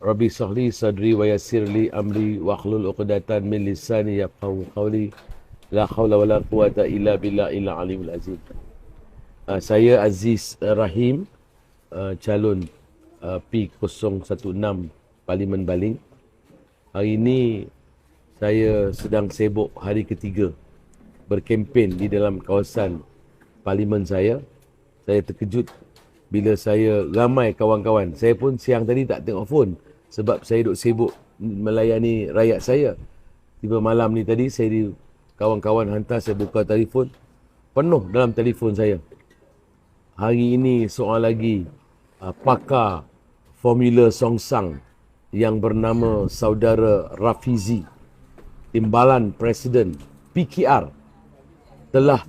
Rabbi sahli sadri wa yassir li amri wahlul 'uqdatan min lisani yafqahu qawli. La haula wala quwata illa billahil aliyyil azim. Saya Aziz Rahim, calon P016 Parlimen Baling. Hari ini saya sedang sibuk hari ketiga berkempen di dalam kawasan parlimen saya. Saya terkejut bila saya ramai kawan-kawan. Saya pun siang tadi tak tengok phone sebab saya duk sibuk melayani rakyat saya. Tiba malam ni tadi saya di kawan-kawan hantar, saya buka telefon, penuh dalam telefon saya. Hari ini soal lagi pakar Formula Songsang yang bernama saudara Rafizi, timbalan Presiden PKR, telah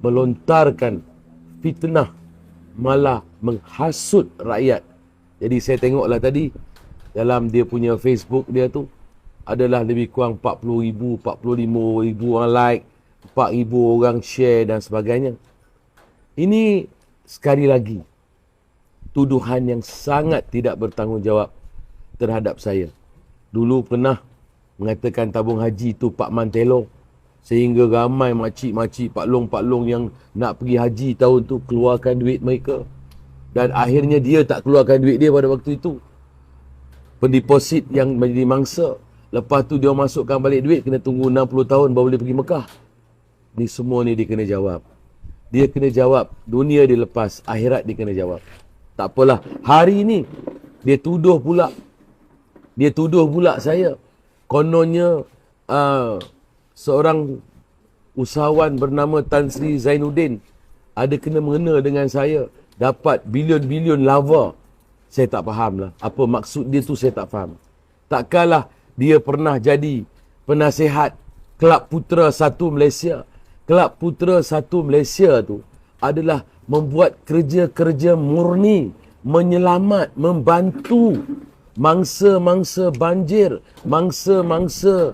melontarkan fitnah, malah menghasut rakyat. Jadi saya tengoklah tadi dalam dia punya Facebook dia tu adalah lebih kurang 40,000, 45,000 orang like, 4,000 orang share dan sebagainya. Ini sekali lagi tuduhan yang sangat tidak bertanggungjawab terhadap saya. Dulu pernah mengatakan tabung haji tu Pak Mantelo, sehingga ramai makcik-makcik, pak long yang nak pergi haji tahun tu keluarkan duit mereka. Dan akhirnya dia tak keluarkan duit dia pada waktu itu. Pendeposit yang menjadi mangsa. Lepas tu dia masukkan balik duit, kena tunggu 60 tahun baru boleh pergi Mekah. Ni semua ni dia kena jawab. Dia kena jawab. Dunia dia lepas, akhirat dia kena jawab. Tak apalah. Hari ini dia tuduh pula. Dia tuduh pula saya. Kononnya seorang usahawan bernama Tan Sri Zainuddin ada kena mengena dengan saya, dapat bilion-bilion lava. Saya tak faham lah apa maksud dia tu, saya tak faham. Takkanlah dia pernah jadi penasihat Kelab Putera 1 Malaysia. Kelab Putera 1 Malaysia tu adalah membuat kerja-kerja murni, menyelamat, membantu mangsa-mangsa banjir, mangsa-mangsa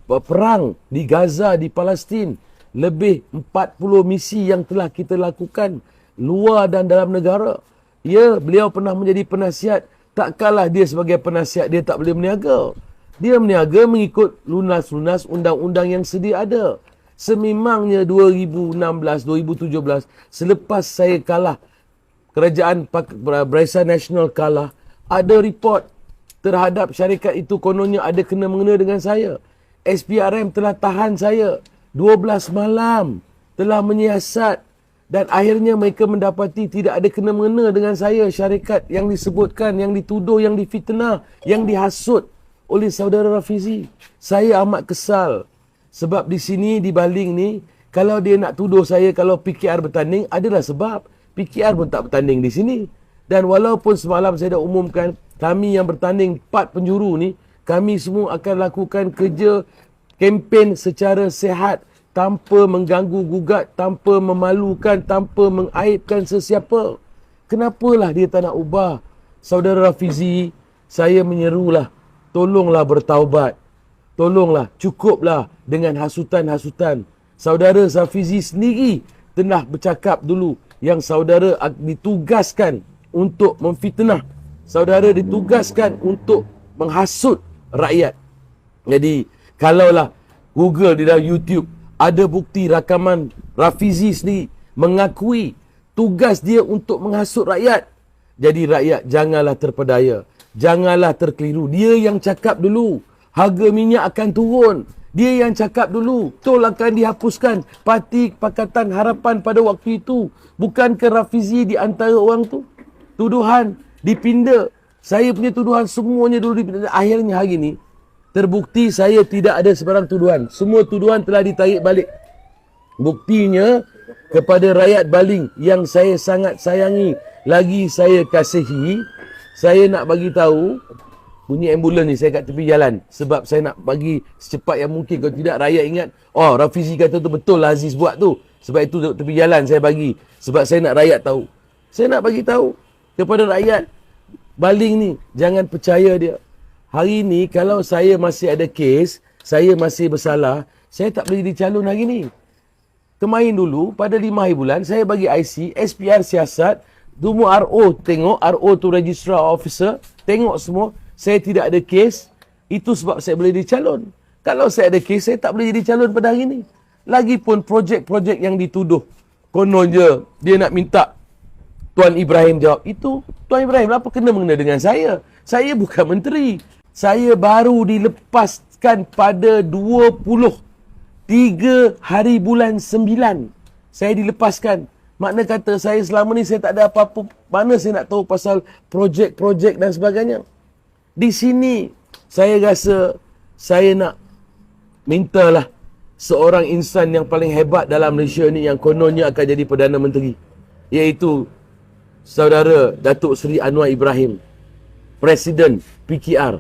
perang di Gaza, di Palestin. Lebih 40 misi yang telah kita lakukan luar dan dalam negara. Ya, beliau pernah menjadi penasihat. Takkanlah dia sebagai penasihat dia tak boleh berniaga. Dia berniaga mengikut lunas-lunas undang-undang yang sedia ada. Sememangnya 2016, 2017, selepas saya kalah, kerajaan Barisan Nasional kalah, ada report terhadap syarikat itu, kononnya ada kena mengena dengan saya. SPRM telah tahan saya 12 malam, telah menyiasat, dan akhirnya mereka mendapati tidak ada kena mengena dengan saya. Syarikat yang disebutkan, yang dituduh, yang difitnah, yang dihasut oleh saudara Rafizi. Saya amat kesal sebab di sini, di Baling ni, kalau dia nak tuduh saya kalau PKR bertanding, adalah sebab PKR pun tak bertanding di sini. Dan walaupun semalam saya dah umumkan, kami yang bertanding 4 penjuru ni, kami semua akan lakukan kerja kempen secara sihat, tanpa mengganggu gugat, tanpa memalukan, tanpa mengaibkan sesiapa. Kenapalah dia tak nak ubah? Saudara Rafizi, saya menyerulah, tolonglah bertaubat. Tolonglah, cukuplah dengan hasutan-hasutan. Saudara Rafizi sendiri telah bercakap dulu yang saudara ditugaskan untuk memfitnah. Saudara ditugaskan untuk menghasut rakyat. Jadi, kalaulah Google di dalam YouTube ada bukti rakaman Rafizi sendiri mengakui tugas dia untuk menghasut rakyat. Jadi rakyat janganlah terpedaya, janganlah terkeliru. Dia yang cakap dulu harga minyak akan turun. Dia yang cakap dulu tol akan dihapuskan. Parti Pakatan Harapan pada waktu itu, bukankah Rafizi di antara orang tu? Tuduhan dipinda. Saya punya tuduhan semuanya dulu dipinda. Akhirnya hari ini terbukti saya tidak ada sebarang tuduhan. Semua tuduhan telah ditarik balik. Buktinya kepada rakyat Baling yang saya sangat sayangi, lagi saya kasihi, saya nak bagi tahu, bunyi ambulan ni saya kat tepi jalan sebab saya nak bagi secepat yang mungkin. Kalau tidak rakyat ingat, oh Rafizi kata tu betul lah Aziz buat tu. Sebab itu tepi jalan saya bagi, sebab saya nak rakyat tahu. Saya nak bagi tahu kepada rakyat Baling ni, jangan percaya dia. Hari ni kalau saya masih ada kes, saya masih bersalah, saya tak boleh jadi calon hari ni. Kemarin dulu pada 5 hari bulan saya bagi IC, SPR siasat Semua RO tengok, RO tu Registrar Officer, tengok semua, saya tidak ada kes, itu sebab saya boleh jadi calon. Kalau saya ada kes, saya tak boleh jadi calon pada hari ini. Lagipun projek-projek yang dituduh, kononnya dia nak minta Tuan Ibrahim jawab, itu Tuan Ibrahim apa kena-mengena dengan saya? Saya bukan menteri. Saya baru dilepaskan pada 23 hari bulan 9. Saya dilepaskan. Makna kata saya selama ni saya tak ada apa-apa. Mana saya nak tahu pasal projek-projek dan sebagainya. Di sini saya rasa saya nak mintalah seorang insan yang paling hebat dalam Malaysia ni yang kononnya akan jadi Perdana Menteri. Iaitu Saudara Datuk Seri Anwar Ibrahim, Presiden PKR.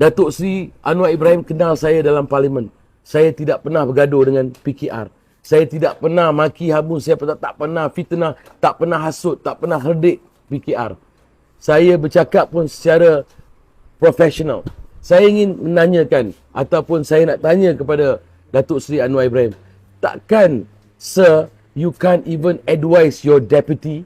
Datuk Seri Anwar Ibrahim kenal saya dalam parlimen. Saya tidak pernah bergaduh dengan PKR. Saya tidak pernah maki habus, saya tak pernah fitnah, tak pernah hasut, tak pernah herdik PKR. Saya bercakap pun secara profesional. Saya ingin menanyakan ataupun saya nak tanya kepada Datuk Seri Anwar Ibrahim, takkan, sir, you can't even advise your deputy?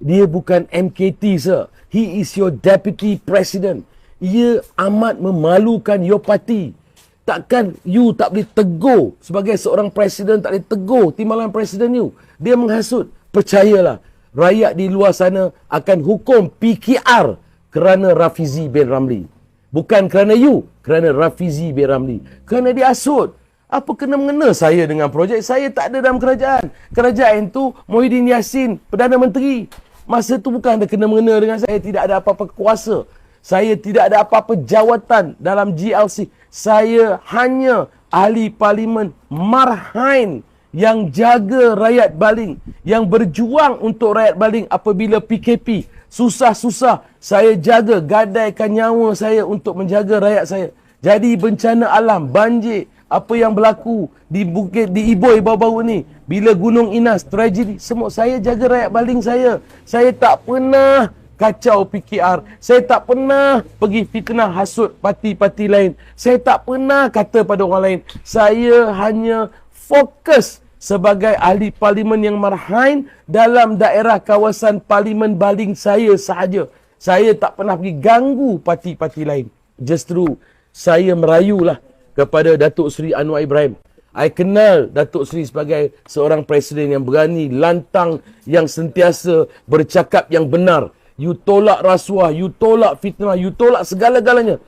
Dia bukan MKT, sir. He is your deputy president. Ia amat memalukan your party. Takkan you tak boleh tegur sebagai seorang presiden, tak boleh tegur timbalan presiden you. Dia menghasut. Percayalah, rakyat di luar sana akan hukum PKR kerana Rafizi bin Ramli. Bukan kerana you, kerana Rafizi bin Ramli. Kerana dia hasut. Apa kena mengena saya dengan projek? Saya tak ada dalam kerajaan. Kerajaan itu Muhyiddin Yassin, Perdana Menteri. Masa tu bukan ada kena mengena dengan saya. Tidak ada apa-apa kuasa. Saya tidak ada apa-apa jawatan dalam GLC. Saya hanya ahli parlimen marhain yang jaga rakyat Baling, yang berjuang untuk rakyat Baling apabila PKP susah-susah. Saya jaga, gadaikan nyawa saya untuk menjaga rakyat saya. Jadi bencana alam, banjir, apa yang berlaku di Bukit, di Iboi baru-baru ni, bila Gunung Inas, tragedi, semua saya jaga rakyat Baling saya. Saya tak pernah kacau PKR. Saya tak pernah pergi fitnah hasut parti-parti lain. Saya tak pernah kata pada orang lain. Saya hanya fokus sebagai ahli parlimen yang marhain dalam daerah kawasan parlimen Baling saya sahaja. Saya tak pernah pergi ganggu parti-parti lain. Justru saya merayulah kepada Datuk Seri Anwar Ibrahim. I kenal Datuk Seri sebagai seorang presiden yang berani, lantang, yang sentiasa bercakap yang benar. You tolak rasuah, you tolak fitnah, you tolak segala-galanya.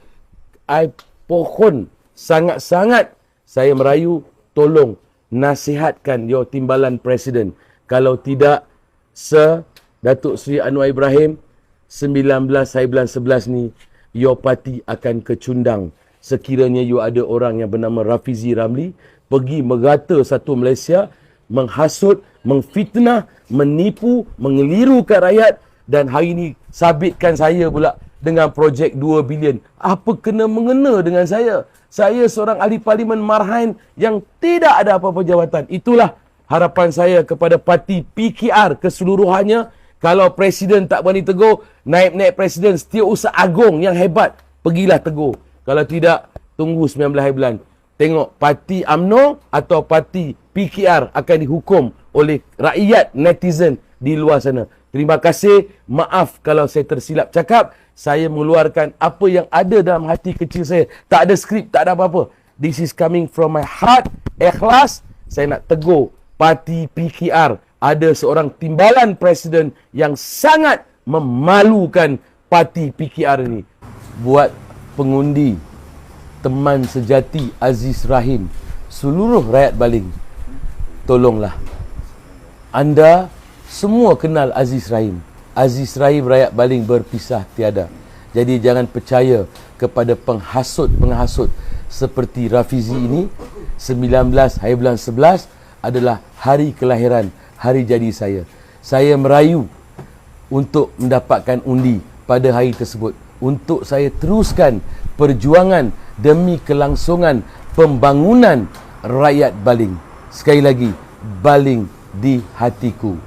I pohon sangat-sangat saya merayu, tolong nasihatkan your timbalan presiden. Kalau tidak, Sir Datuk Seri Anwar Ibrahim, 19 hari bulan 11 ni, your parti akan kecundang. Sekiranya you ada orang yang bernama Rafizi Ramli, pergi merata satu Malaysia, menghasut, mengfitnah, menipu, mengelirukan rakyat, dan hari ini sabitkan saya pula dengan projek 2 bilion. Apa kena mengena dengan saya? Saya seorang ahli parlimen marhain yang tidak ada apa-apa jawatan. Itulah harapan saya kepada parti PKR keseluruhannya. Kalau presiden tak berani tegur, naib-naib presiden Setiausaha Agong yang hebat, pergilah tegur. Kalau tidak, tunggu 19 hari bulan. Tengok parti UMNO atau parti PKR akan dihukum oleh rakyat netizen di luar sana. Terima kasih. Maaf kalau saya tersilap cakap. Saya mengeluarkan apa yang ada dalam hati kecil saya. Tak ada skrip, tak ada apa-apa. This is coming from my heart. Ikhlas. Saya nak tegur parti PKR. Ada seorang timbalan presiden yang sangat memalukan parti PKR ini. Buat pengundi, teman sejati Aziz Rahim, seluruh rakyat Baling, tolonglah. Anda semua kenal Aziz Rahim. Aziz Rahim rakyat Baling berpisah tiada. Jadi jangan percaya kepada penghasut-penghasut seperti Rafizi ini. 19 hari bulan 11 adalah hari kelahiran, hari jadi saya. Saya merayu untuk mendapatkan undi pada hari tersebut. Untuk saya teruskan perjuangan demi kelangsungan pembangunan rakyat Baling. Sekali lagi, Baling di hatiku.